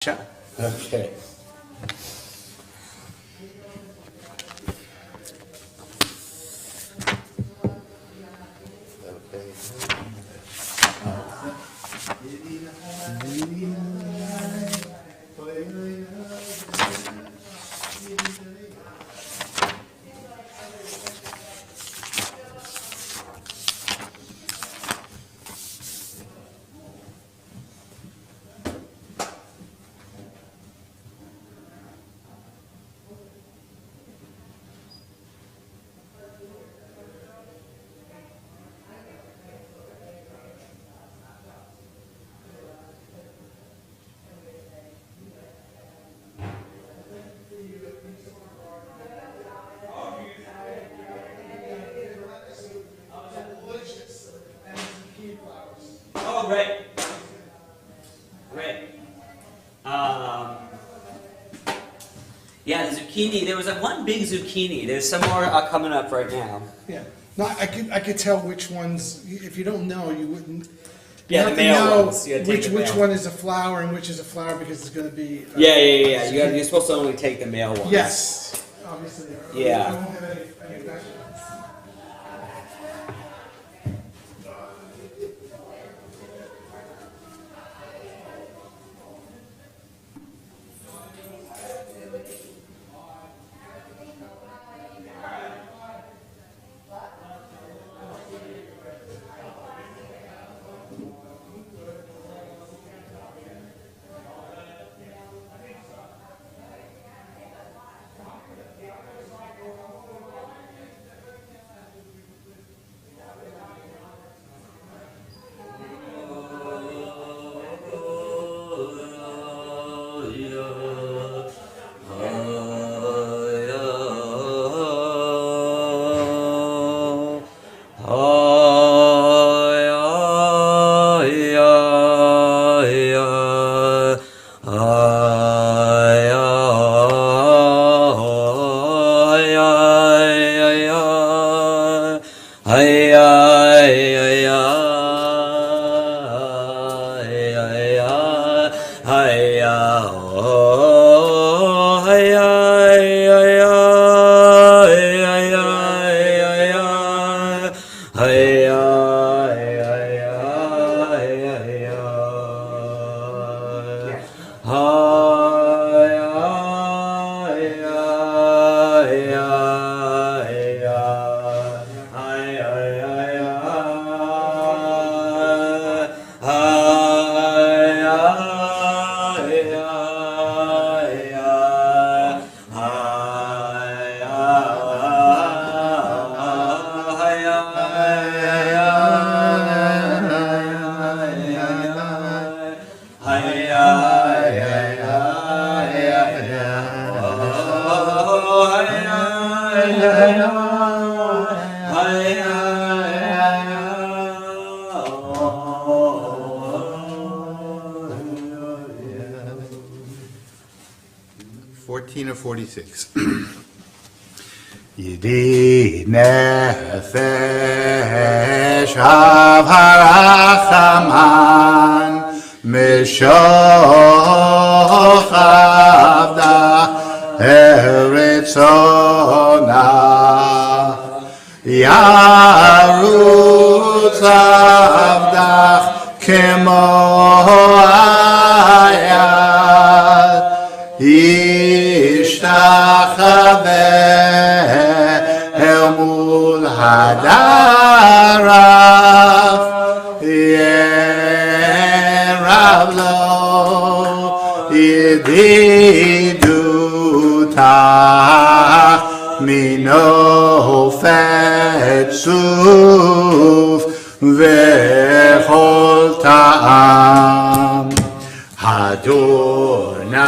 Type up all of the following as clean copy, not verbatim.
Okay. Oh, great. Great. Yeah, the zucchini. There was one big zucchini. There's some more coming up right now. Yeah. No, I could tell which ones. If you don't know, you wouldn't. Yeah, have the to male know ones. You gotta take the which male. one is a flower and which is a flower because it's going to be. Yeah. You're supposed to only take the male ones. Yes. Obviously. Yeah. I won't have any questions. Or 46. Yidi nefesh harachaman mishoch avda eritzona yarutz avdach kemo ayad Ishtachaveh mul hadaraf Yerav lo Yedidutach Mino fetzuf Vechol ta'am Adonai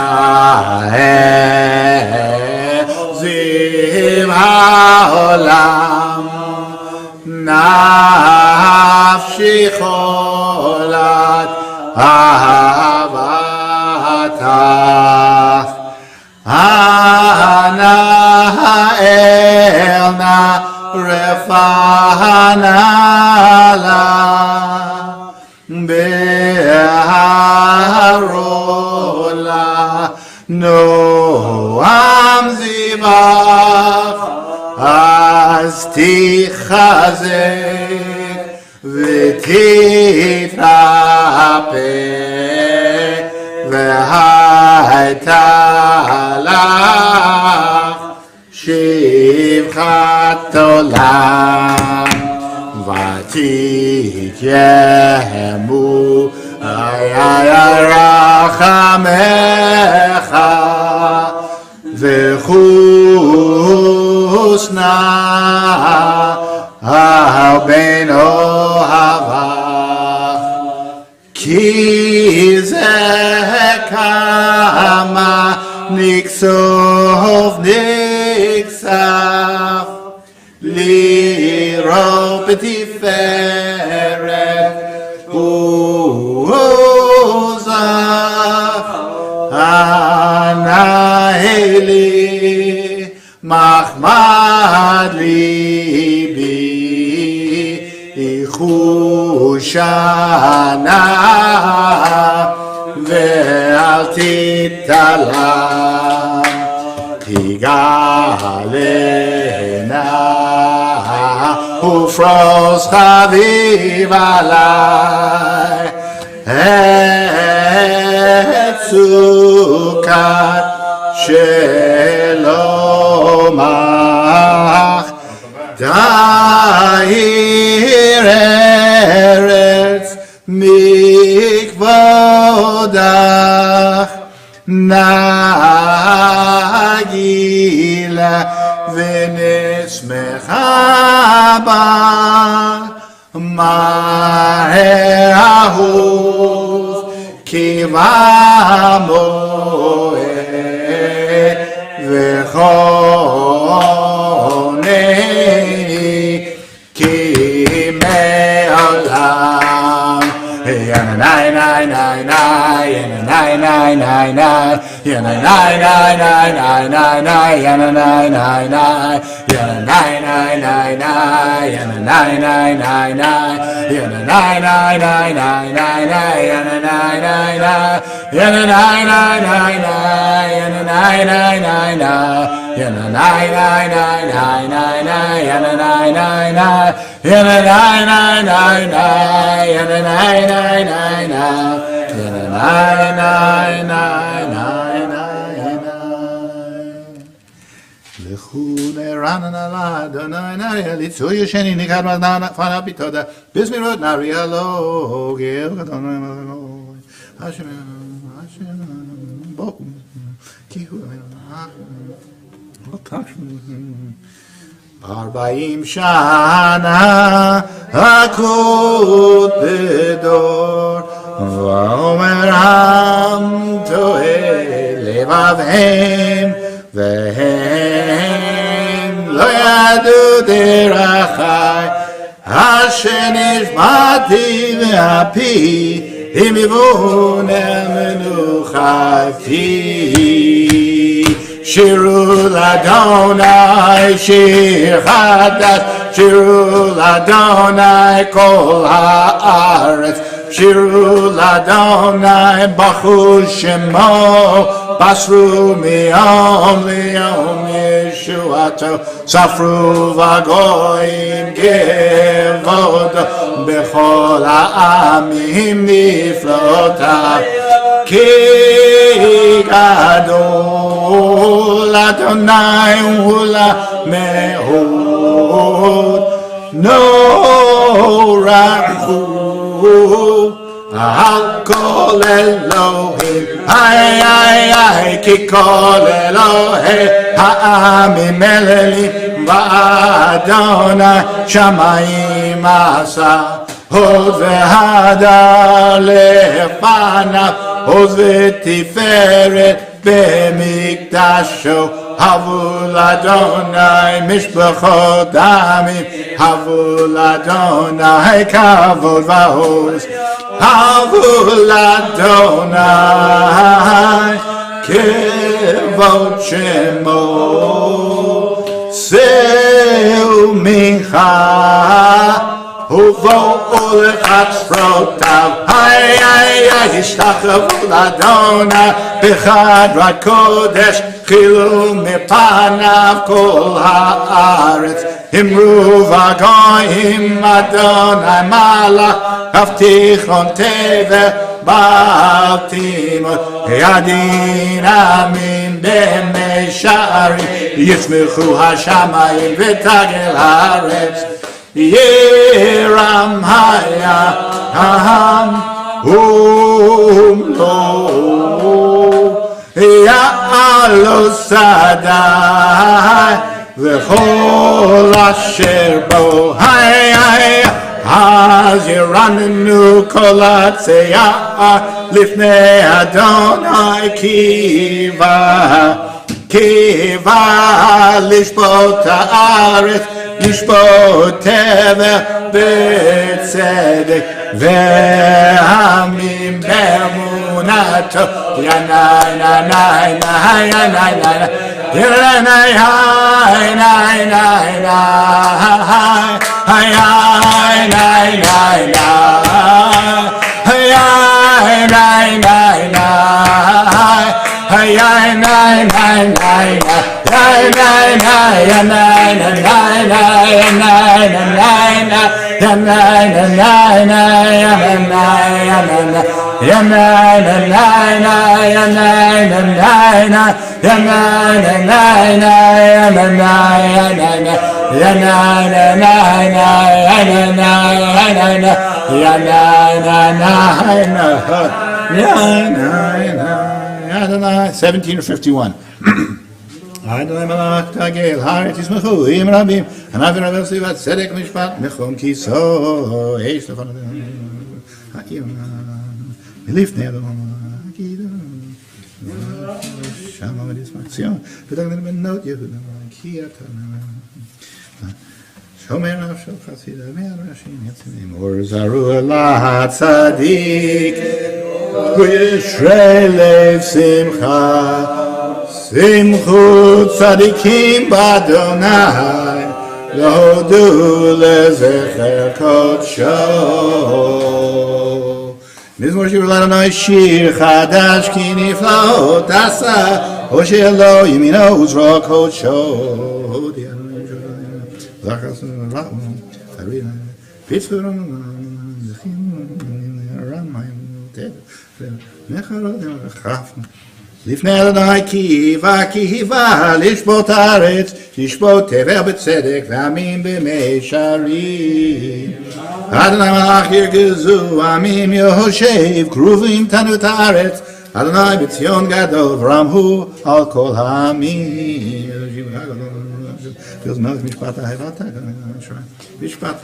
Ziv haolam Nafshi cholat ahavatach Ana elna refanala Beharola נועם זיבח, אז תחזק ותתרפא, והייתה לך שבחת עולם, ותתיימו רחמך, וחוסנה בין אוהביו, כי זה כמה נכסוף נכסף, לראות בתפארת עוזך, הנהלי מחמד ליבי, חושנה ואל תתעלם, תגלנה ופרוס חביב עלי את סוכת שלומך, תאיר ארץ מכבודך, נגילה ונשמחה בה, מהר אהוב כי במועד, וכונני כי מעולם. Yanai nai nai nai, yanai nai nai nai, yanai nai nai nai nai nai, yanai nai nai, yanai nai nai nai, yanai nai nai nai, yanai nai nai nai nai nai, yanai nai nai, yanai nai nai nai, yanai nai nai nai, yanai nai nai nai nai nai, yanai nai nai, yanai nai nai nai, yanai nai nai nai, Lechune ranana la Adonai nai litzu yesheni nikad mazna fana bitoda bismirot nari alo gel Adonai maloi Hashem Hashem bo kihu Arbaim shana hakut bedor V'omer am toeh levavhem V'hem lo yadu derachai Asher nishmati v'api Himivun el menuchati Shiru l'Adonai shir chadash Shiru l'Adonai kol haaretz Shiru l'Adonai bachu shemo Basru miyom liyom Yeshuato Safru v'goyim gevodo Bechol ha'amim niflotav Ki gadol Adonai u'lamehud Norahu Al kol Elohim Ay ay ay Ki kol Elohim Ha'amim elelim V'Adonai Shamayim asa Hod ve'hadar lefanav Hod ve'tiferet B'mikdasho Havul Adonai Mishpachot Amim Havul Adonai Kavod V'hoz Havul Adonai Kevod Shemo Seu Mincha Uvo Ulech Atzrotav Hay hay hay השתחוו לאדוני בחדרת קודש חילו מפניו כל הארץ אמרו בגויים אדוני מלך הבטיחון תבל בעל תימות ידין עמים במישרים יצמחו השמיים ותגל הארץ ירם היה העם ומלואו יעלו שדי וכל אשר בו אז ירננו כל הצער לפני אדוני קיווה לשפוט הארץ לשפוט תבל בצדק ועמים באמונתו ינאי נאי נאי נאי נאי נאי נאי Adonai 17 or 51. Adonai malach tagel haaretz yismechu im rabim hanavim rabim slivat tzedek mishpat mechom kiso eish lefan ha'iyam milifnei Adonai kidon shama v'dismat Zion v'tagden benot Yehuda ki atana shomer nafsho chasida ve'arashim yatzimim or zaru elah tzadik v'yishrei lev simcha Simchu tzadikim b'Adonai L'hodu lezecher kodsho Mizmor shir l'Adonai shir chadash ki niflaot asa Hosheh lo yimino uzro kodsho Hodi Adonai Zachas ra'um Harina Pitzvur Zechim Ramayim Ted Mecharot Chafn לפני אדוני קיווה לשפוט הארץ תשפוט תבל בצדק ועמים במישרים אדוני מלך ירגזו עמים יהושב קרובים תנו את הארץ אדוני בציון גדול ורמהו על כל העמים משפט אהבת משפט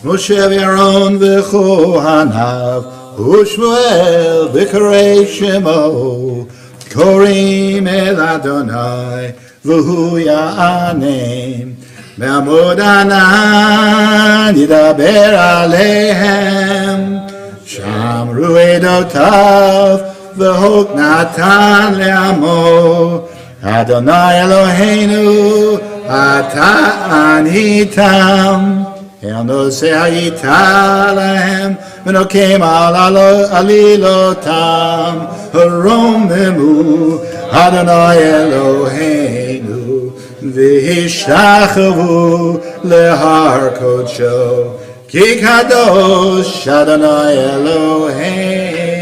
משה ואהרון וכהניו ושמואל בקראי שמו קוראים אל אדוני והוא יענם בעמוד ענן ידבר עליהם שמרו עדותיו והוק נתן לעמו אדוני אלוהינו אתה עניתם הנושא הייתה להם ונוקם על עלילותם הרוממו אדוני אלוהינו והשתחוו להר קודשו כי קדוש אדוני אלוהינו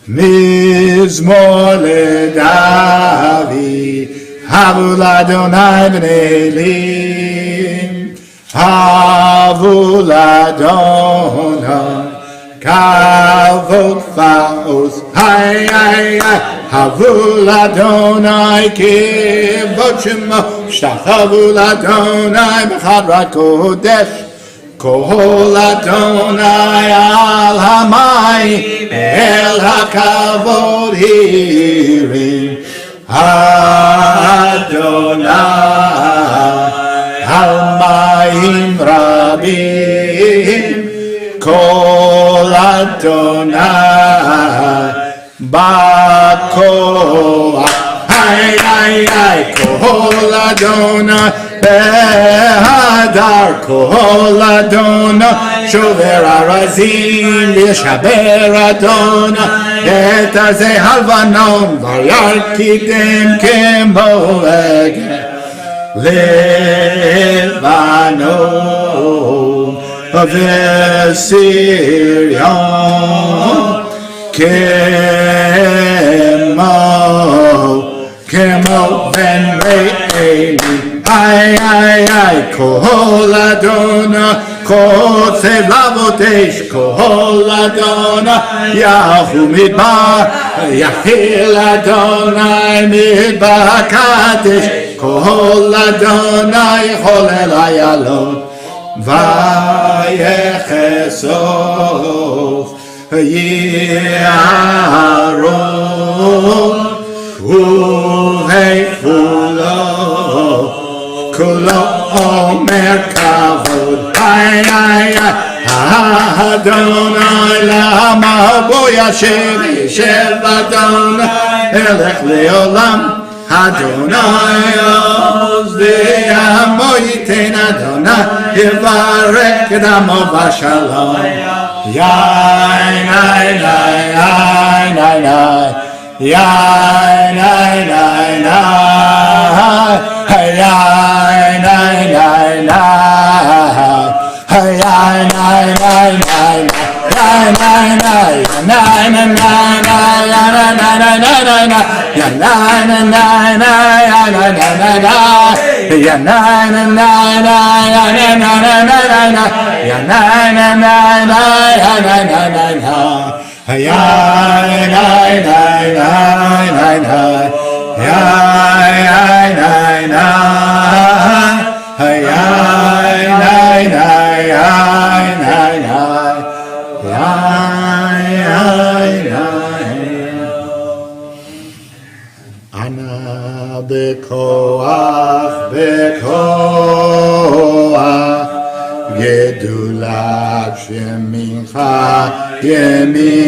מזמור לדוד הבו לאדוני בני אלים הבו לאדוני כבוד ועוז הבו לאדוני כבוד שמו השתחוו לאדוני בחדרת קודש כל אדוני על המים אל הכבוד הרים אדוני על מים רבים כל אדוני בכוח ay, ay, ay, kol Adonai, behadar, kol Adonai, shover arazim, yeshaber Adonai, et azeh halvanon, vayarkidem kemo egeh, Lebanon, v'sirion, Kemo ben re'eli, ay, ay, ay, kol Adonai, kol tzevavotesh, kol Adonai, yahu midbar, yachil Adonai, midbar kadesh, kol Adonai, cholel ayalon, vayechesof, Yaron, Uvefulo, Kulo Omer Kavod, ay, ay, ay, Adonai lama bo yashem, yeshev Adonai, elech leolam, Adonai ozdi amo yiten Adonai, yivarek damo v'shalom. Yai, nai, nai, nai, nai, nai. Yai, nai, nai, nai. Yai, nai, nai, nai. Yai, nai, nai, nai. Yai, nai, nai. Nai, nai, nai, nai. Yai, nai, nai, nai, nai, nai. Yai, nai, nai, nai, nai. Yai, nai, nai, nai, nai. Yai, nai, nai, nai, nai. Yai, nai, nai, nai, nai, nai. Ya na na na na ya na na na na ya na na na na na ya ya na na ya na na ya na na ya ya na ana bekoach Gedulat Shemincha Yemincha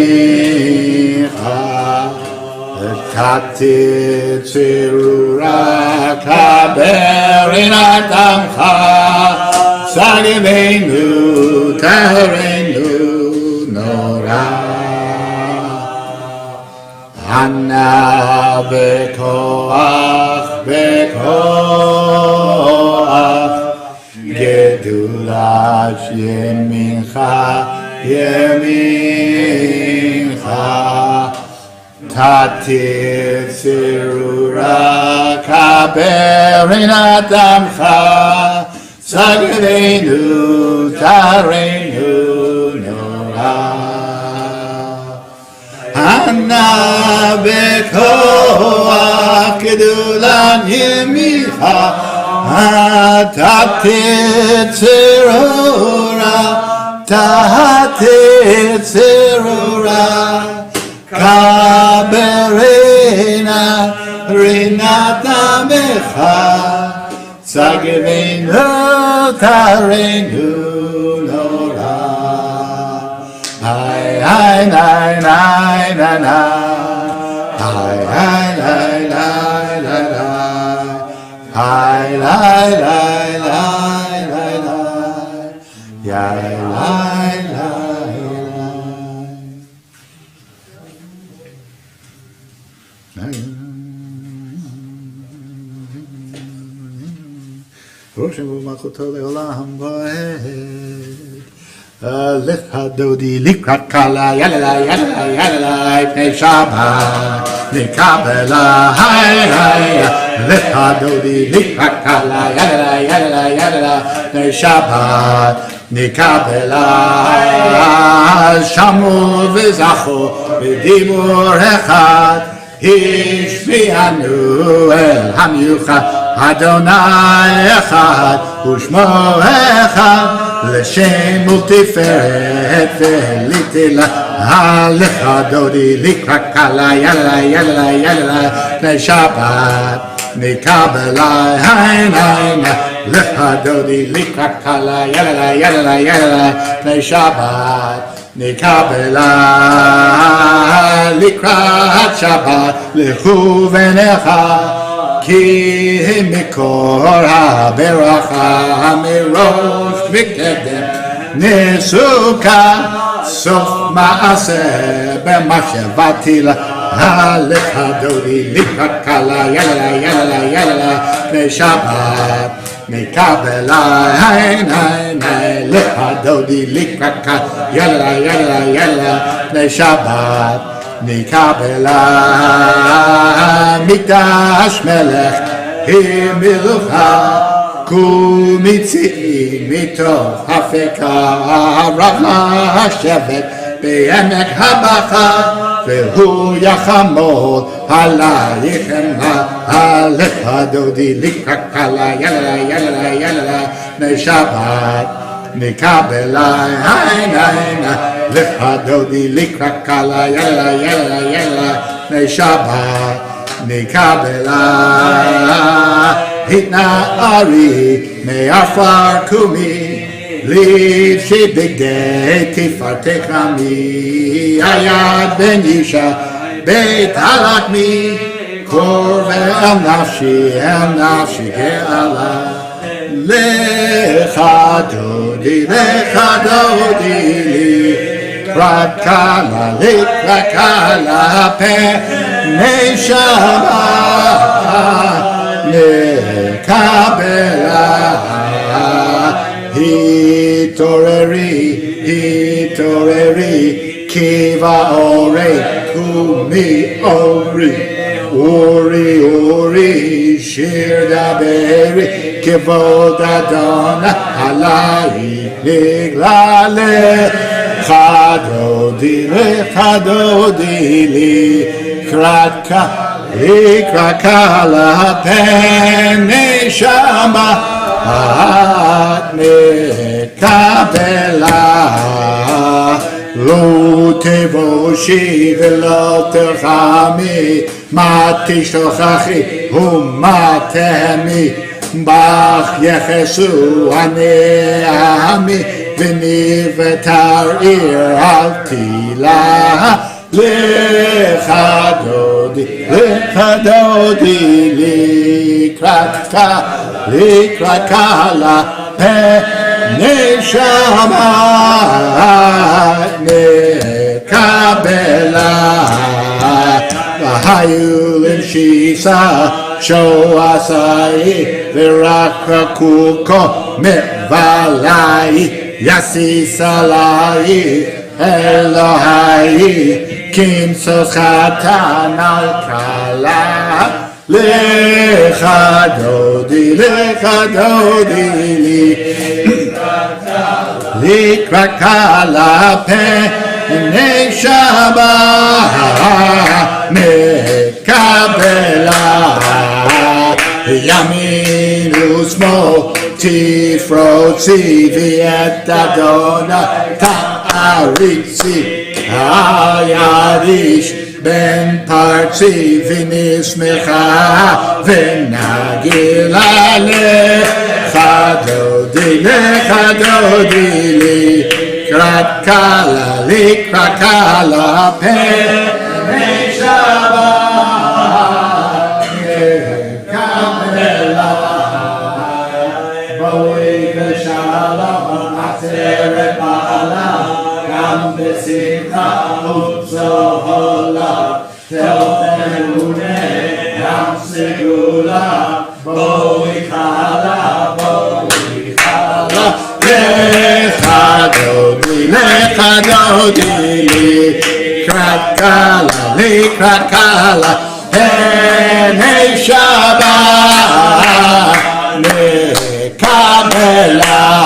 Kati Tzirura Kaberinat Amcha Sagivenu Taharenu Nora Anna Bekoach Gedulat Yemincha Yemincha Tatir Tzirura Kaberinat Amcha Sagivenu Taharenu Nora Anna Bekoach Gedulat Yemincha Tatir Tzirura Kaberina Rinat Amecha Sagivenu Taharenu Nora Ay, ay, nay, nay, nay, nay. Ay, ay, nay, nay, nay, nay. Ay, lay, lay, lay, lay, lay. Yay, lay, lay, lay. Roshem v'malchuto le'olam va'ed. Lecha dodi likrat kala yalala yalala yalala pnei Shabbat nikabela hay hay. Lecha dodi likrat kala yalala yalala yalala pnei Shabbat nikabela. Shamu v'zachu v'dibur echad ishmi'anu el hamyuchad Adonai echad u'shmo echad. L'shem u'tiferet ve'litila ha'lecha dodi likra kala yala yala yala pnei Shabbat nikabela hayna lecha dodi likra kala yala yala yala pnei Shabbat nikabela לקראת שבת לכוונך כי מקור הברכה מראש וקדם נסוכה סוף מעשה במחשבתי לה הלך דודי לקראת קלה יאללה יאללה יאללה בשבת מקבלה לך דודי לקראת קלה יאללה יאללה יאללה בשבת מקבלה מקדש מלך היא מלוכה קומציאים מתוך הפקה רב לשבת בעמק הבכה והוא יחמוד עלייך הלך דודי לקראת קלה יאללה יאללה יאללה בשבת מקבלה לך דודי לקראת קלה יאללה יאללה יאללה בשבת מקבלה התנערי מעפר קומי לבשי בגדי תפארתך עמי היד בן אישה בית הלחמי קור ואל נפשי גאלה לך דודי לקראת קלה פני שבת מקבלה התעוררי כי באורי קומי אורי שיר דברי כבוד אדוני עלי נגלה לך דודי לקראת קלה פני שבת מקבלה לא תבושי ולא תרחמי מה תשכחי ומה תהמי בך יחסו הנעמי ונבטר עיר אל תילה לך דודי לקראת קלה פני שבת מקבלה והיו למשיסה שועשי ורק רקוקו מבלי יסיס עלי אלוהי כמסוס חתן על כלה לך דודי לקראת קלה פני שבת מקבלה ימין ושמאל תפרוצי ואת אדוני תעריצי היריש בן פרצי ונשמחה ונגילה לך דודי לקראת קלה פני שבת מקבלה בואי ושלום עצרת בעלה גם בשמחה ובצהלה תלתמונה גם סגולה בואי חלה לך דודי לקראת קלה פני שבת מקבלה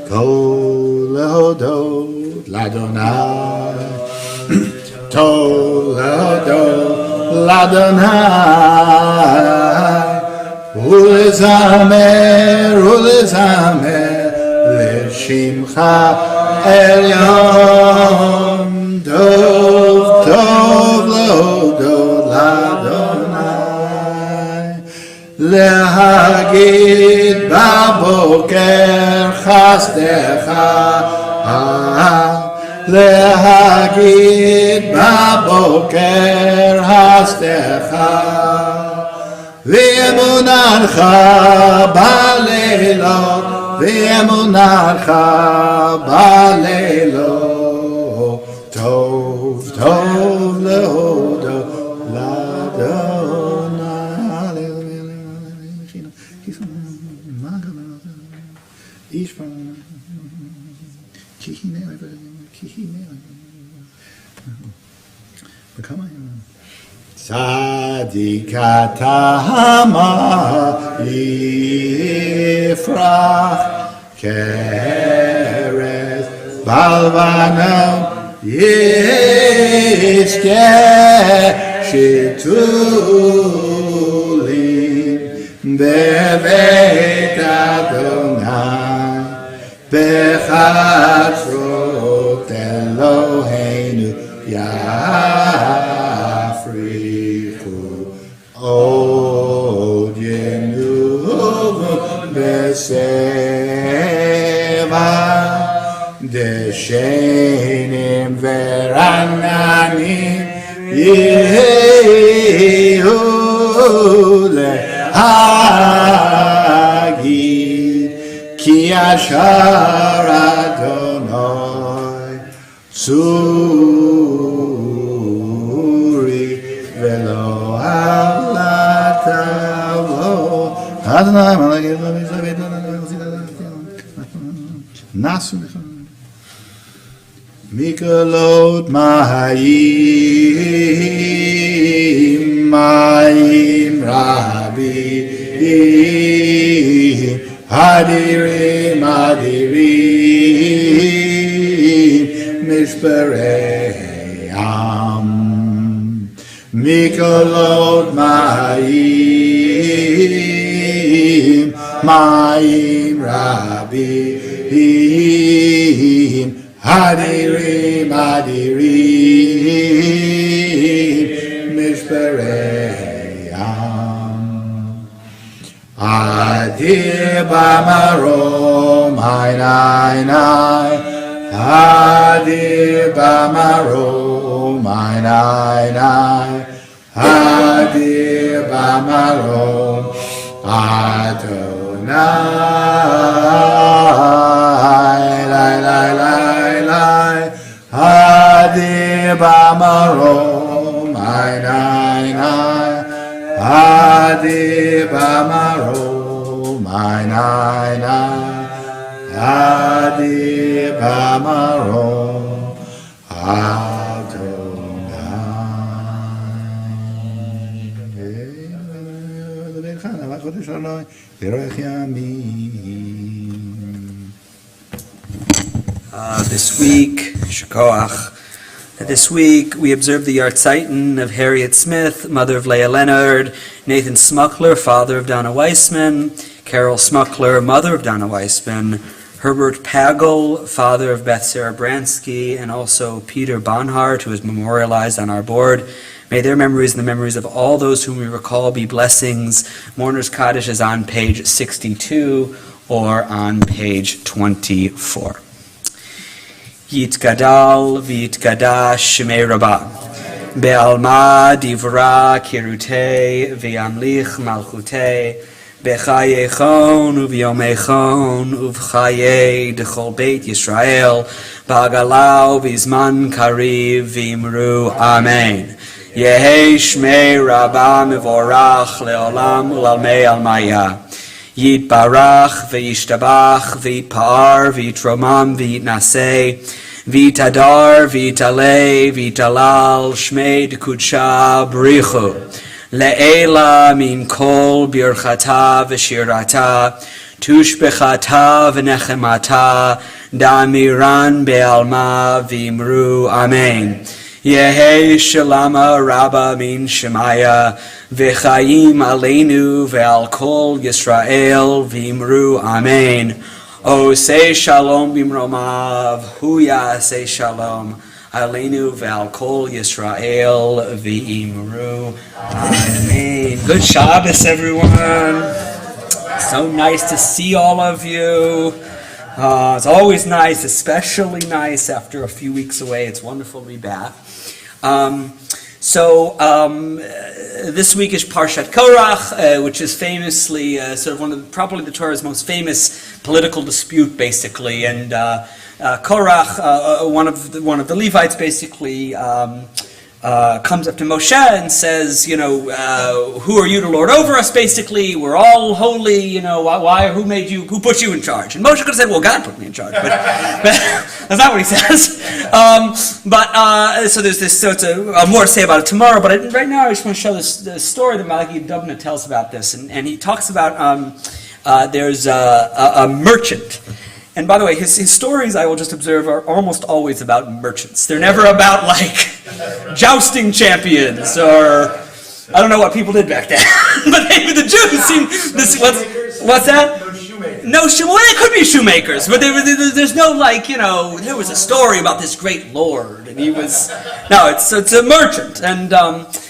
Tov lehodot l'Adonai. Tov lehodot l'Adonai. Ulezamer l'shimcha elyon. Tov lehodot l'Adonai. Lehagid baboker chasdecha. Lehagid baboker chasdecha. V'emunarcha baleilot. V'emunarcha baleilot. Tov lehodot l'Adonai. Tzadikatama yifrach keres balvanam yishke shitulim beveit Adonai bechatzrot Eloheinu yafrichu od yenuv beseva deshenim verananim yehu lehagid ki ashar Adonai suri velo halatavo Adonai malagid nasu Mikolot Ma'im Rabbi Hadirim Mishperei Am Mikolot Ma'im Rabbi Hadirim Mishperei Am Adir Bamarom Hainai Adir Bamarom Hainai Adir Bamarom Adonai Lai Adir Bamarom Hainai Adir Bamarom Hainai Adir Bamarom Adonai. This week, Shekoach. This week we observe the Yartzeitin of Harriet Smith, mother of Leah Leonard, Nathan Smuckler, father of Donna Weissman, Carol Smuckler, mother of Donna Weissman, Herbert Pagel, father of Beth Sarah Bransky, and also Peter Bonhart, who is memorialized on our board. May their memories and the memories of all those whom we recall be blessings. Mourner's Kaddish is on page 62 or on page 24. Yitgadal v'yitgadash shemei Rabbah. Be'alma divra kirutei v'yamlich malchutei. Bechayechon uv'yomechon uv'chayei dechol beit Yisrael. Ba'agalau v'zman kariv v'imru amen. Yehei shmei Rabbah mevorach le'olam u'lalmei almaya. Yitbarach v'yishtabach v'yitpa'ar v'yitromam v'yitnaseh v'yitadar v'yitalei v'yitalal shmei d'kudsha b'richu le'ela min kol birchata v'shirata tushbechata v'nechemata damiran be'alma v'imru amen. Yehi shalama rabba min shemaya v'chaim aleinu ve'al kol Yisrael v'imru amen. O say shalom bimromav, huya say shalom aleinu ve'al kol Yisrael v'imru amen. Good Shabbos, everyone. So nice to see all of you. It's always nice, especially nice after a few weeks away. It's wonderful to be back. This week is Parshat Korach, which is famously sort of probably the Torah's most famous political dispute, basically. And Korach, one of the Levites, basically comes up to Moshe and says, who are you to lord over us? Basically, we're all holy. Who put you in charge? And Moshe could have said, well, God put me in charge, but that's not what he says. So there's this. So it's more to say about it tomorrow. But right now, I just want to show this story that Malaki Dubna tells about this, and he talks about there's a merchant. And by the way, his stories, I will just observe, are almost always about merchants. They're never about, jousting champions, or I don't know what people did back then. But the Jews seem... What's that? No shoemakers. Well, they could be shoemakers, but there's no, there was a story about this great lord, and he was... No, it's a merchant, and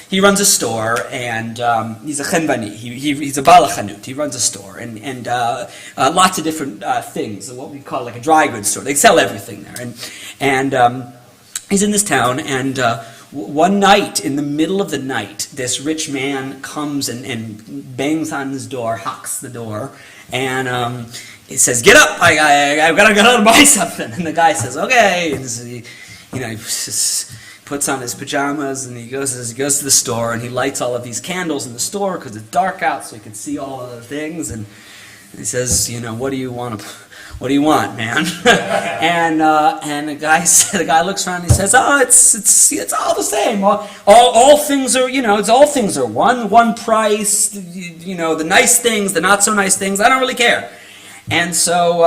he runs a store, and he's a chenvani. He's a balachanut. He runs a store, and lots of different things, what we call a dry goods store. They sell everything there, and he's in this town, and one night, in the middle of the night, this rich man comes and bangs on his door, hocks the door, and he says, "Get up! I've got to go out and buy something." And the guy says, "Okay." And he just puts on his pajamas, and he goes to the store, and he lights all of these candles in the store because it's dark out, so he can see all of the things. And he says, "What do you want? What do you want, man?" and the guy looks around and he says, "Oh, it's all the same. All things are all things are one price. The nice things, the not so nice things. I don't really care." And so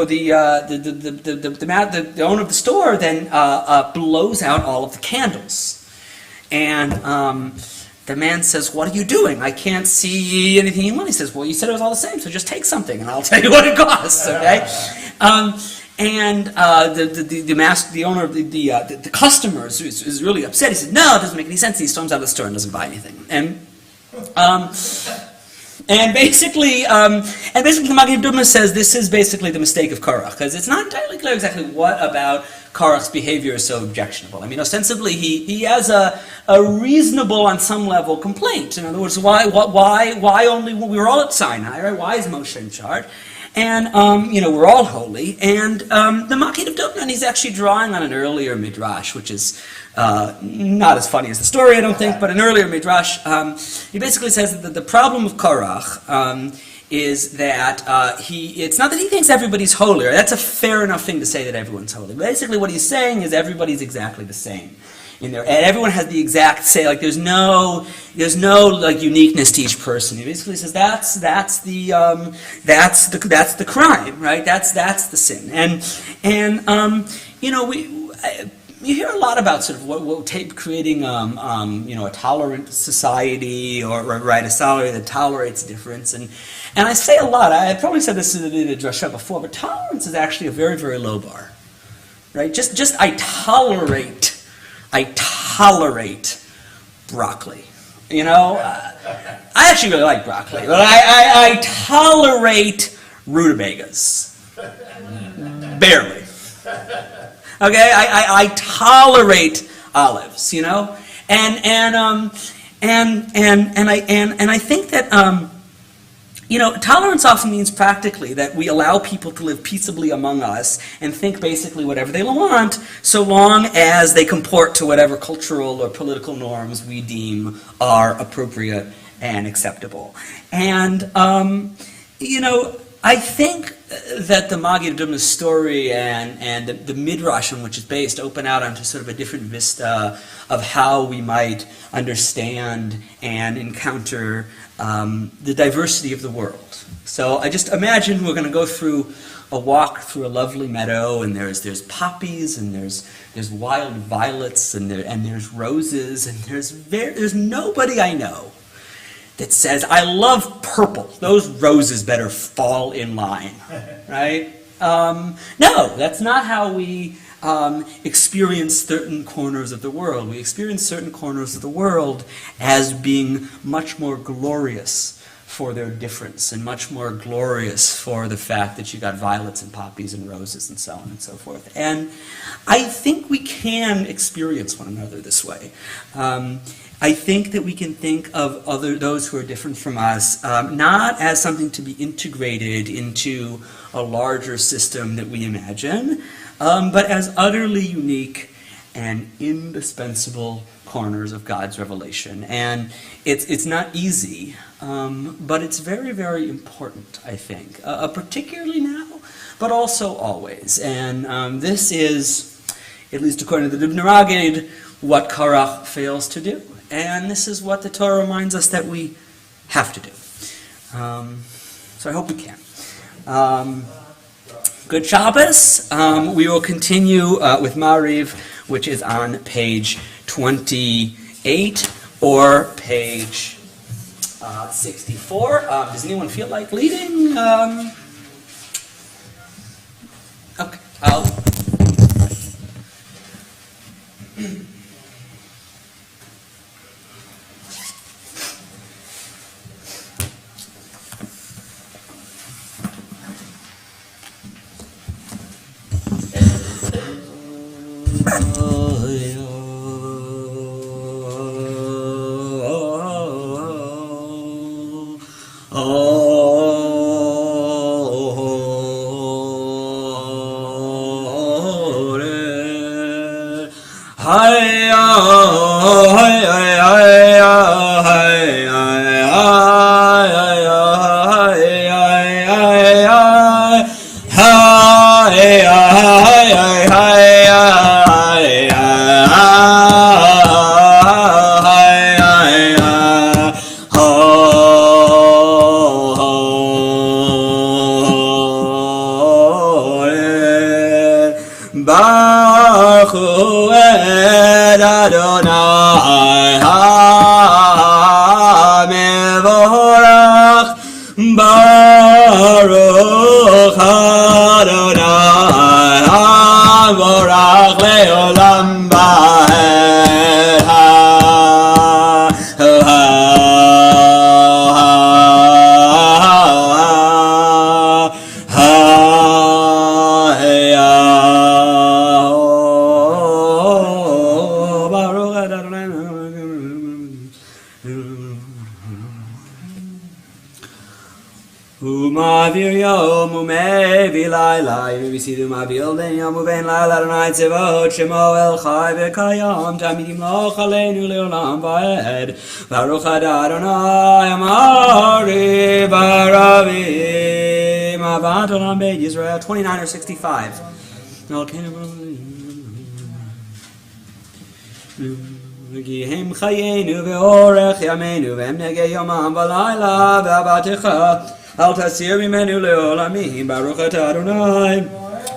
the owner of the store then blows out all of the candles, and the man says, "What are you doing? I can't see anything you want." He says, "Well, you said it was all the same, so just take something, and I'll tell you what it costs." Okay, and the owner of the customer is really upset. He says, "No, it doesn't make any sense." And he storms out of the store and doesn't buy anything. And basically, the Maggid Dubna says this is basically the mistake of Korach, because it's not entirely clear exactly what about Korach's behavior is so objectionable. I mean, ostensibly, he has a reasonable, on some level, complaint. In other words, why only when we were all at Sinai, right? Why is Moshe in charge? And we're all holy. And the Maggid Dubna, he's actually drawing on an earlier midrash, which is not as funny as the story, I don't think, but an earlier midrash. He basically says that the problem of Korach is that it's not that he thinks everybody's holy. That's a fair enough thing to say, that everyone's holy. Basically, what he's saying is everybody's exactly the same in there, and everyone has the exact same. There's no uniqueness to each person. He basically says that's the crime, right? That's the sin, and you hear a lot about sort of what creating a tolerant society, or right, a society that tolerates difference, and I say a lot. I probably said this in a drasha before, but tolerance is actually a very, very low bar, right? Just I tolerate broccoli. I actually really like broccoli, but I tolerate rutabagas, barely. Okay, I tolerate olives, and I think that tolerance often means practically that we allow people to live peaceably among us and think basically whatever they want, so long as they comport to whatever cultural or political norms we deem are appropriate and acceptable. And I think that the Maggid Dubna's story and the midrash on which it's based open out onto sort of a different vista of how we might understand and encounter the diversity of the world. So I just imagine we're going to go through a walk through a lovely meadow, and there's poppies, and there's wild violets, and there's roses, and there's nobody I know that says, I love purple. Those roses better fall in line, right? No, that's not how we experience certain corners of the world. We experience certain corners of the world as being much more glorious for their difference, and much more glorious for the fact that you got violets and poppies and roses and so on and so forth. And I think we can experience one another this way. I think that we can think of those who are different from us not as something to be integrated into a larger system that we imagine, but as utterly unique and indispensable corners of God's revelation. And it's not easy, but it's very, very important, I think, particularly now, but also always. And this is, at least according to the Dubner Agid, what Korach fails to do. And this is what the Torah reminds us that we have to do. So I hope we can. Good Shabbos. We will continue with Mariv, which is on page 28 or page 64. Does anyone feel like leading? Okay. Tzevot Shemo El Chai V'Kayam Tamidim Lo Chaleinu Leolam Va'ed Baruch Adonai Amari Baravim Avat Olam Beit Yisrael 29 or 65. Gihem Chayenu Ve'orech Yameinu Ve'emnege Yomam V'Layla Ve'abatecha Al Tasir Mimenu Leolamim Baruch Adonai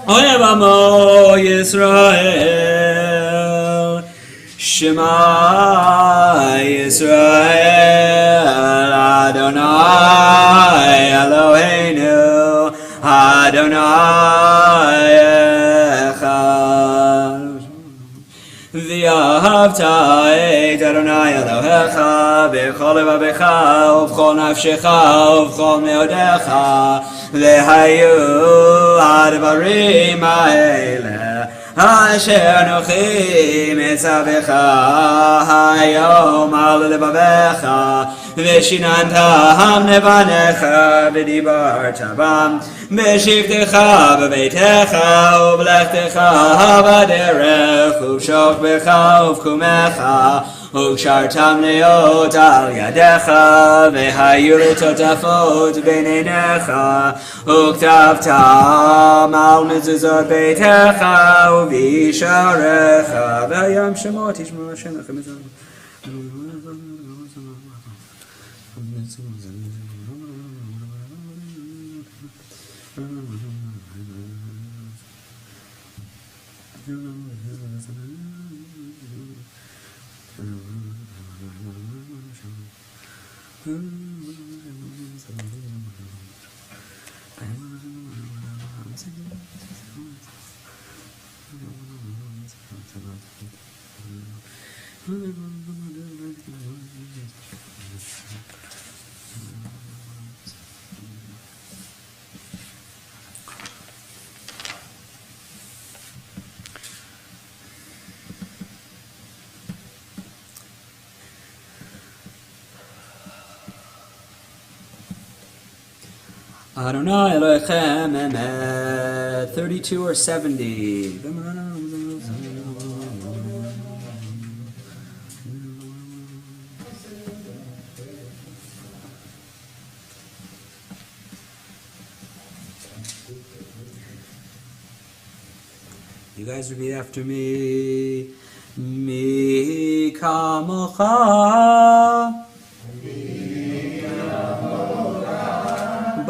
Oyev Amo Yisrael Shema Yisrael Adonai Eloheinu Adonai Echad V'ahavta et Adonai Elohecha B'chol levavecha U'b'chol nafshecha U'b'chol meodecha V'hayu הדברים האלה אשר נוחי מצווך היום על לבביך ושיננתם לבניך ודיברת בם בשבתך בביתך ובלכתך בדרך ובשוכבך ובקומך וקשרתם להיות על ידיך והיו לטוטפות בין עיניך וכתבתם על מזוזות ביתך ובישעריך והים שמות ישמעו השם לכם את זה Adonai Elohechem Emet, 32 or 70. You guys repeat after me. Mi kamocha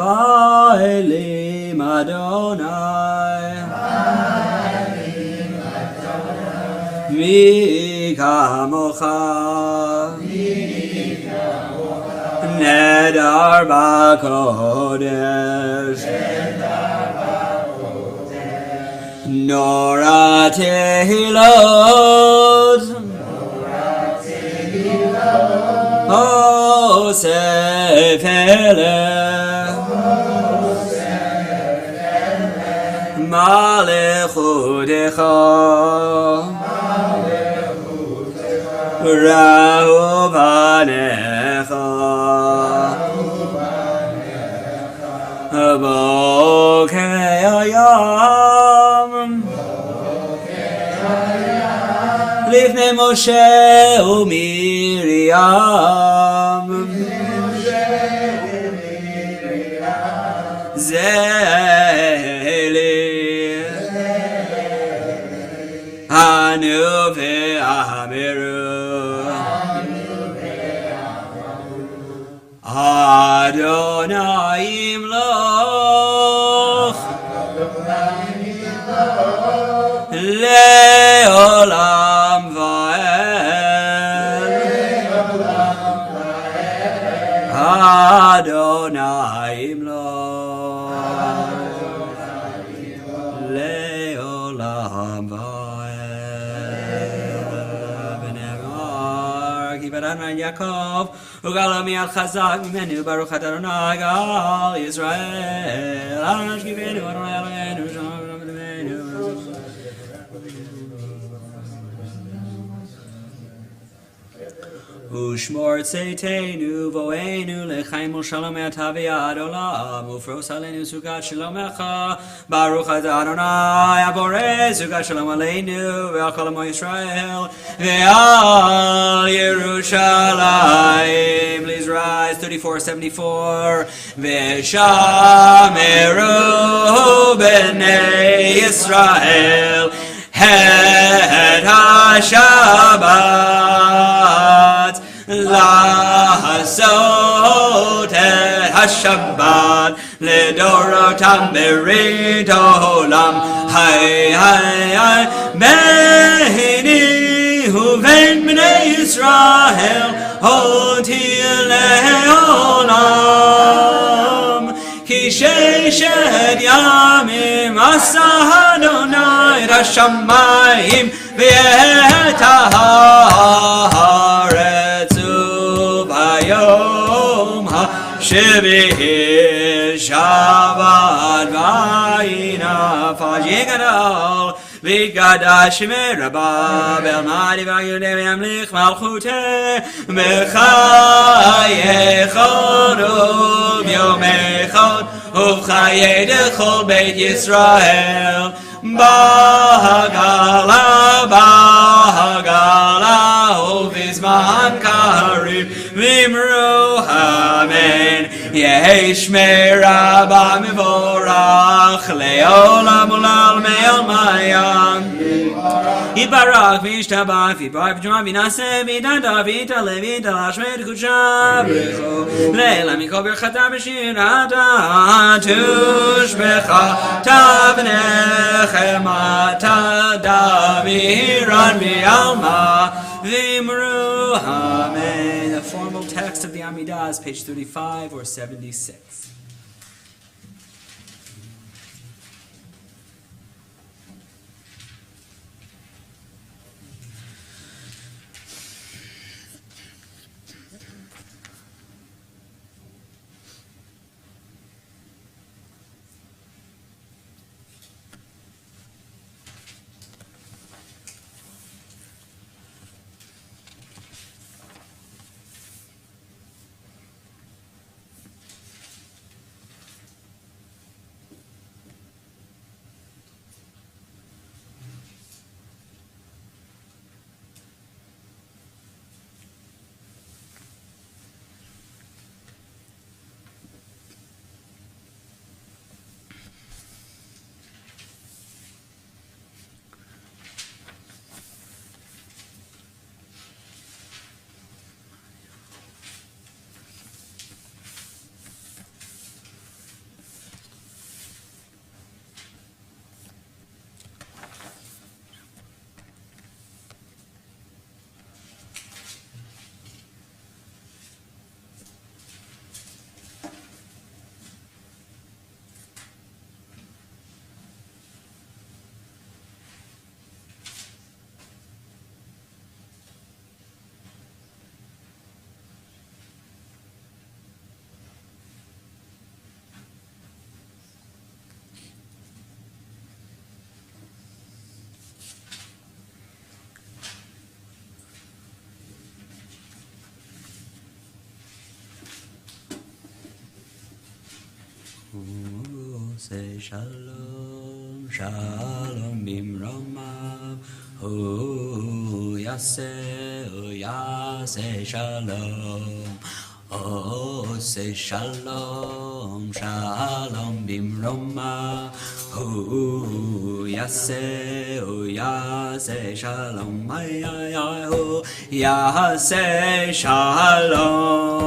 Ba'elim Adonai Mi kamocha Nedar ba'kodesh Nora tehilot Osef eleh Malechutecha Rahu panecha Bokei hayam Lifnei Moshe u'Miriam Zeli Hanu ve'amiru Adonai imloch Le'olam va'ed Adonai imloch Le'olam va'ed V'nemar ki Adonai Yaakov Ugala mi'al chazak mimenu Baruch Adonai gal Yisrael Ash kivenu Adonai Eloheinu Shalom Eloheinu Ushmor tzeitenu vo'enu lechaim u'shalom e'atavi ad olam ufros aleinu sukat shalom echa Baruch Adonai aborei sukat shalom aleinu ve'al kol amo Yisrael ve'al Yerushalayim. Please rise. 3474 ve'shameru b'nei Yisrael het ha-Shabbat לעשות את השבת לדורותם ברית העולם היי היי היי ביני ובין בני ישראל אותי לעולם כי ששת ימים עשה אדוני את השמיים ואת הארץ וביום השביעי שבת וינפש יגדל ויתקדש מרבה באלמדי ויהודה וימליך מלכותה בחיי חוד וביומי חוד ובחיי דכל בית ישראל בהגלה ובזמן קריב ואמרו אמן יהי שמי רבה מבורך לעולם ולעולמי עולמים יתברך וישתבח ויתברך וג'מע וינשא ויתעלה ויתעלה ויתעלה שמי קודשה ברכו לעילא מכל ברכתה בשירתה תושבחה תבנחמתה דמירן בעלמא ואמרו אמן. The formal text of the Amidah Taz, page 35 or 76. Say shalom, shalom bimromav. Oh, yase shalom. Oh, say shalom, shalom bimromav. Oh, yase shalom. Ay, ay, ay, oh, yase shalom.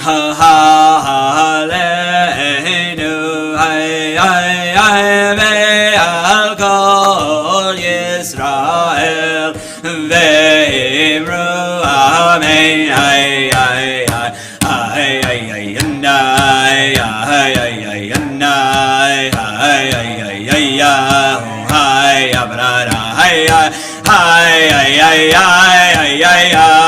Ha ha haleinu, ay ay ay ve'al kol Yisrael ve'imru amen. Ay ay ay ay ay ay ay ay ay ay ay ay ay abrara ay ay ay ay ay ay ay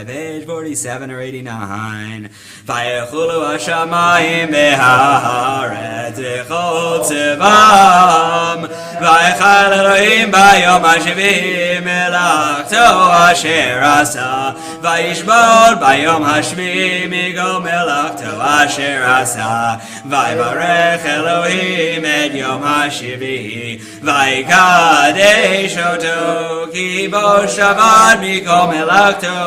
Page 47 or 89. Vayechulu hashamayim beharetz v'chol tzivam vayechal Elohim bayom hashvi'i melachto asher asa vayishbor bayom hashvi'i migol melachto asher asa vayvarech Elohim et yom hashvi'i vaykadesh oto ki bo Shabbat migol melachto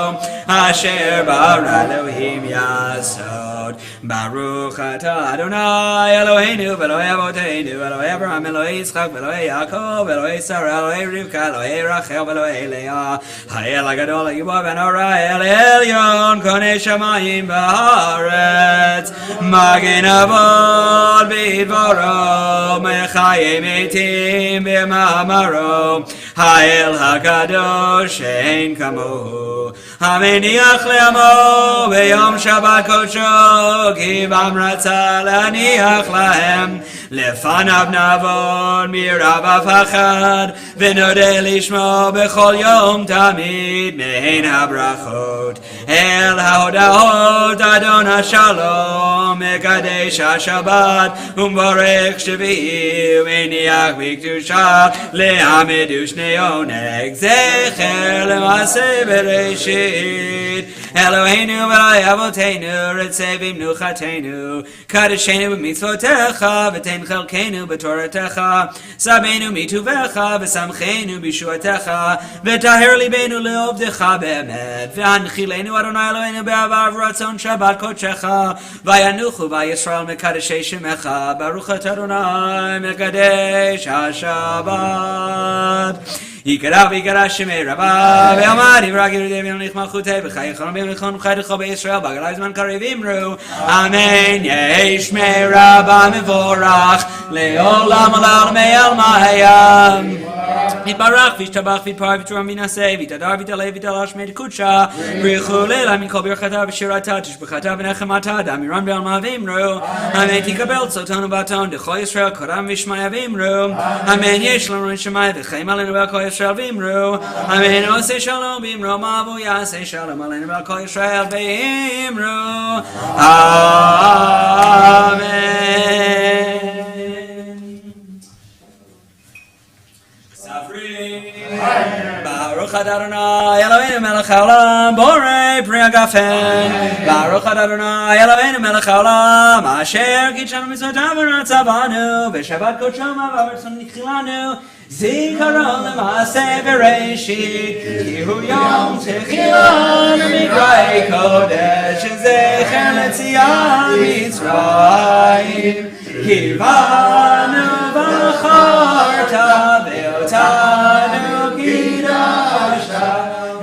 asher bara Elohim Yasod. Baruch atah Adonai Eloheinu Elohei Avoteinu Elohei Abraham Elohei Yitzchak Elohei Yaakov Elohei Sarah Elohei Rivka Elohei Rachel Elohei Leah Hayel HaGadol HaGibor Ben Horai El Elyon Konei Shamayim Ba'aretz Magen Avod B'dvoro Mechayei Metim B'ma'amaro Hayel HaKadosh She'en Kamohu Hameniach Le'amo B'yom Shabbat Kodsho Ki bam ratzah laniach lahem Lefanav navon mirav afachad V'nodeh lishmo b'chol yom tamid Mein habrachot El haodahot Adon HaShalom Mekadesh HaShabbat Umborech Shvi'i V'niach B'kdusha Le'amedu Shnei Oneg Zecher L'maseh Bereshit Eloheinu V'Eloi Avoteinu Ritzevim Nuchatenu Kadeshenu B'mitzvotecha V'ten Chelkenu B'toratecha Sabenu Mituvecha V'samchenu B'shuatecha V'taher Libenu Le'ovdecha Be'emet V'anchilenu Adonai Eloheinu Be'avar V'ratzon Shabbat Kodshecha V'yanuchu V'Yisrael Mekadeshei Shemecha Baruch Atah Adonai Mekadesh HaShabbat יקרא ויקרא שמי רבה, ואמר יברא גרדי וימליך מלכותי, בחיי חלום בימליכון ובחיי דרכו בישראל, בגלי זמן קריב אמרו, אמן, יהי שמי רבה מבורך, לעולם ולעולמי עלמיים. יתברך וישתבח ויתפאר ויתרום וינשא ויתהדר ויתעלה ויתעלה שמי דקודשה בריחו לילה מכל ברכתה ושירתה תשבחתה ונחמתה דמירן בעלמה ואמרו אמן תקבל צאתנו בתון דכל ישראל קורם ושמיה ואמרו אמן יש לנו נשמה וחיים עלינו ועל כל ישראל ואמרו אמן עושה שלום ואמרו מה אבו יעשה שלום עלינו ועל כל ישראל ואמרו אמן. Baruch Adonai Eloheinu melech haolam borei pri hagafen Baruch Adonai Eloheinu melech haolam asher kitshanu mitzvotav v'ratzavanu v'shabbat kodsho v'avartzon nichilanu zikaron l'maaseh bereshit ki hu yom techilanu mikra'ei kodesh zecher letziat Mitzrayim kirvanu v'acharta ve'otanu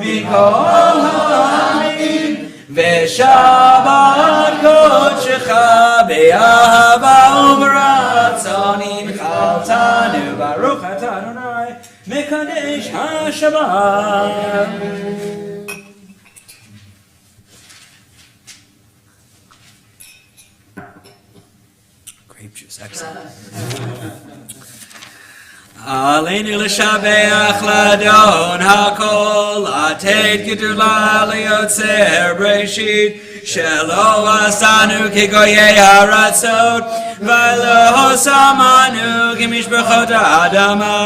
Mikol ha'amim V'shabbat kodshecha be'ahava u'b'ratzon inchaltanu Baruch atah Adonai mekadesh ha'shabbat. Grape juice, excellent. Aleinu l'shabeach l'adon hakol ated gedula liyotzer breshit shelo asanu kigoyei haratzot v'lo samanu kimishbechot ha'adama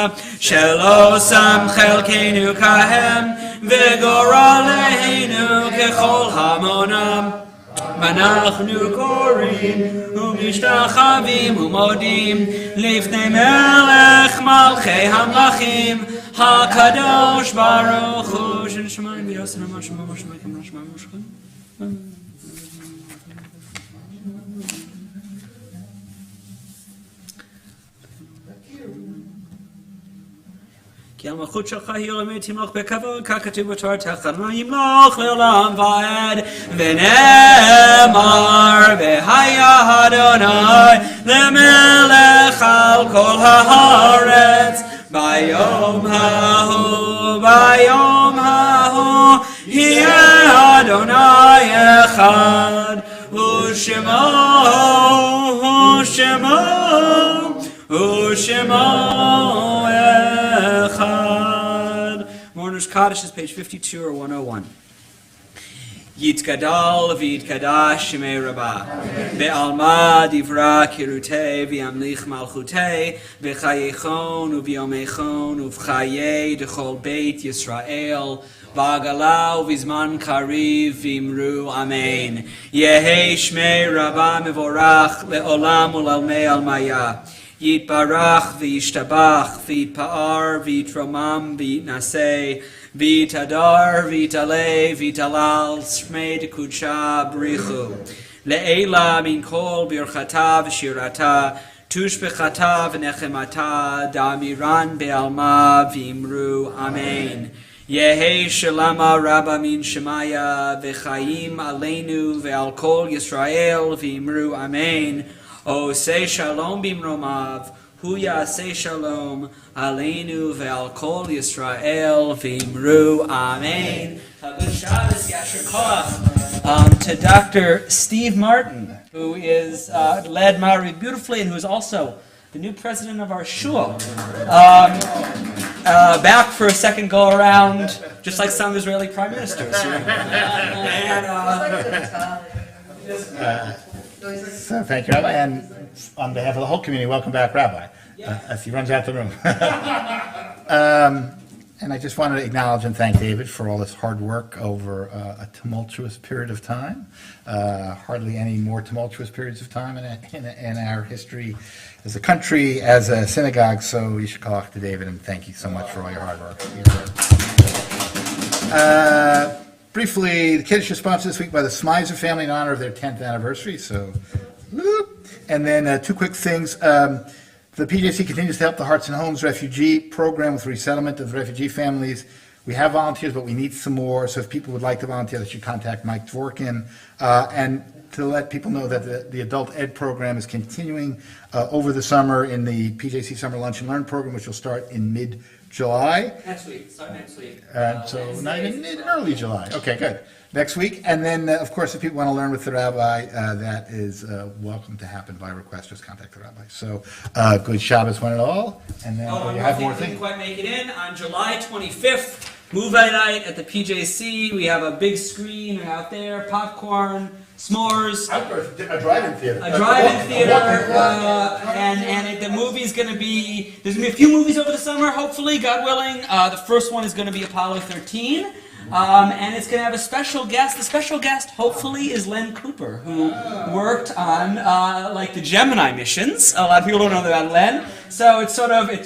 shelo sam chelkeinu kahem v'goraleinu kechol hamonam ואנחנו קוראים ומשתחווים ומודים לפני מלך מלכי המלכים הקדוש ברוך הוא של שמיים ויעשה מה שמו מה שמו כמו שמו משכן כי המלכות שלך היא עולמית תמלוך בכבוד ככתוב בתורתך אדוני ימלוך לעולם ועד ונאמר והיה אדוני למלך על כל הארץ ביום ההוא יהיה אדוני אחד ושמו echad. Mourner's Kaddish is page 52 or 101. Yitgadal v'yitkadash shemei rabah be'alma divra kirutei v'yamlich malchutei v'chayechon u'v'yomechon u'v'chayei d'chol beit Yisrael v'agala u'v'zman kariv v'imru amen. Yehei shmei rabah mevorach le'olam u'lalmei almaya Yitbarach v'yishtabach v'yitpa'ar v'yitromam v'yitnaseh v'yitadar v'yitaleh v'yitalal shmei dekudsha b'richu le'ela min kol birchata v'shirata tushbechata v'nechemata damiran be'alma v'imru amen. Yehei shalama rabba min shemaya v'chayim aleinu ve'al kol Yisrael v'imru amen. O say shalom bimromav, hu yaseh shalom, aleinu ve'al kol Yisrael v'imru amen. Good Shabbos, Yasher Koach. To Dr. Steve Martin, who is led Mari beautifully and who is also the new president of our shul. Back for a second go around, just like some Israeli prime ministers. So thank you, Rabbi, and on behalf of the whole community, welcome back, Rabbi, as he runs out the room. And I just wanted to acknowledge and thank David for all this hard work over a tumultuous period of time. Hardly any more tumultuous periods of time in our history as a country, as a synagogue, so yishar koach to David, and thank you so much for all your hard work. Briefly, the Kiddush is sponsored this week by the Smizer family in honor of their 10th anniversary, so, and then two quick things. The PJC continues to help the Hearts and Homes Refugee Program with resettlement of refugee families. We have volunteers, but we need some more, so if people would like to volunteer, they should contact Mike Dworkin. And to let people know that the adult ed program is continuing over the summer in the PJC Summer Lunch and Learn program, which will start in mid-July. Next week, start next week. So not even early July. Okay, good. Next week. And then, of course, if people want to learn with the rabbi, that is welcome to happen by request. Just contact the rabbi. So good Shabbos, one and all. And then you have more thing things. Didn't quite make it in. On July 25th, movie night at the PJC. We have a big screen out there, popcorn, s'mores. A drive-in theater. A drive-in theater, and the movie's going to be, there's going to be a few movies over the summer, hopefully, God willing. The first one is going to be Apollo 13, and it's going to have a special guest. The special guest, hopefully, is Len Cooper, who worked on, like, the Gemini missions. A lot of people don't know about Len. So it's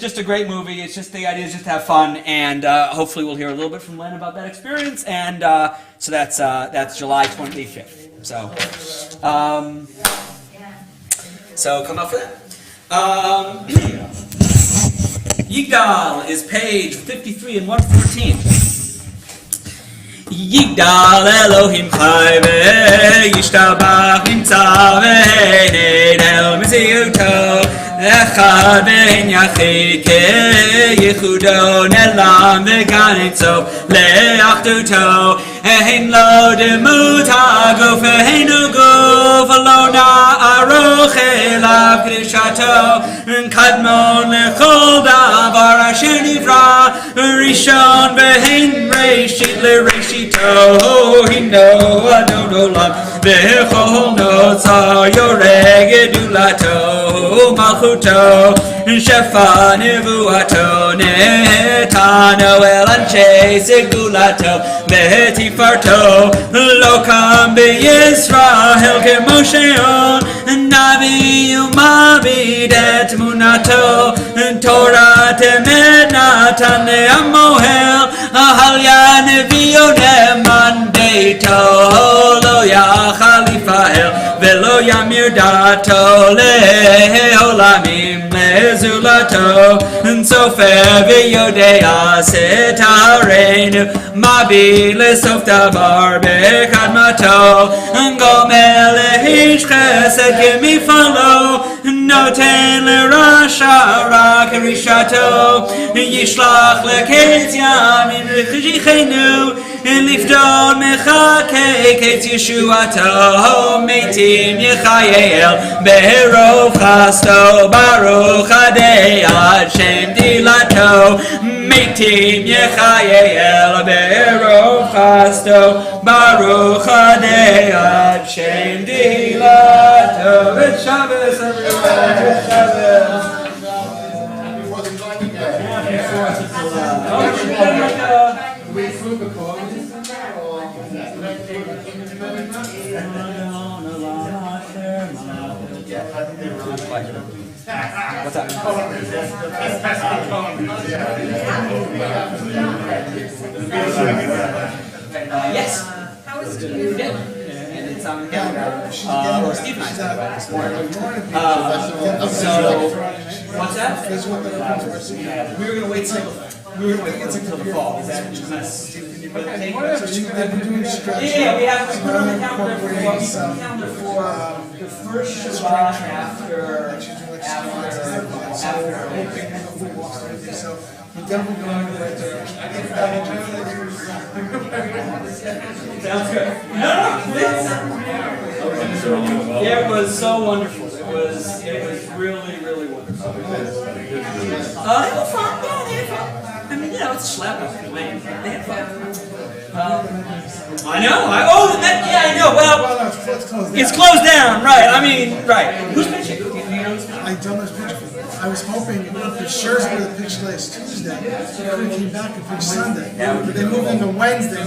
just a great movie. It's just, the idea is just to have fun, and hopefully we'll hear a little bit from Len about that experience, and so that's July 25th. So come up for that. Yigdal is page 53 and 114. Yigdal Elohim Chai Yishtabach Nimtza V'Ein El Miziyuto Echad V'Ein Yachid Yechudo Nelam V'Gan Ensof Le'achduto Ein Lo Demut HaGuf Ein Uguf Lo Na'aroch Elav Kedushato Kadmon Lechol Davar Asher Nivra Rishon V'Ein Reshit LeReshito Hino Adon Olam V'Chol Notzar Yoreg Gedulato Malchuto Shefa Nevuato Netano El Anshe Segulato V'Tifarto Lokam B'Yisrael Kemosheon Navi Umabid Et Munato Torah Temed Natan Le'amohel Ahalya Nevio Nemandeto Lo Yachalifael Velo Yamir Dato Le'olamim Zulato Sofer V'Yodea Setareinu Mabi Lesof Davar Bechad Mato Gomel Lehish Chesed Gemifalo Noten L'Rasha Rak Rishato Yishlach Leketz Yamin V'Chichenu Lifdon Mechakei Ketz Yeshuato Meitim Yechayel Be'erov Chasto Baruch Adei Ad Shem Dilato Meitim Yechayel Be'erov Chasto Baruch Adei Ad Shem Dilato. Good Shabbos, everyone. Good Shabbos. What's that? Yes. How is it? And it's on well, Steve and I talked about it this morning. So, what's that? We were going to wait until the fall. Is that yeah, we have to put on the calendar for the first Shabbat after. Sounds good. Yeah, it was so wonderful. It was really, really wonderful. They were fun. Yeah, they had fun. I mean, it's a slap up the lane. They had fun. I know. I know. Well, it's closed down, right? I mean, right. Who's pitching? Do you know who's pitching? I don't know who's pitching. I was hoping the Shirts would have pitched last Tuesday. They could have came back and pitched Sunday. But they moved into Wednesday.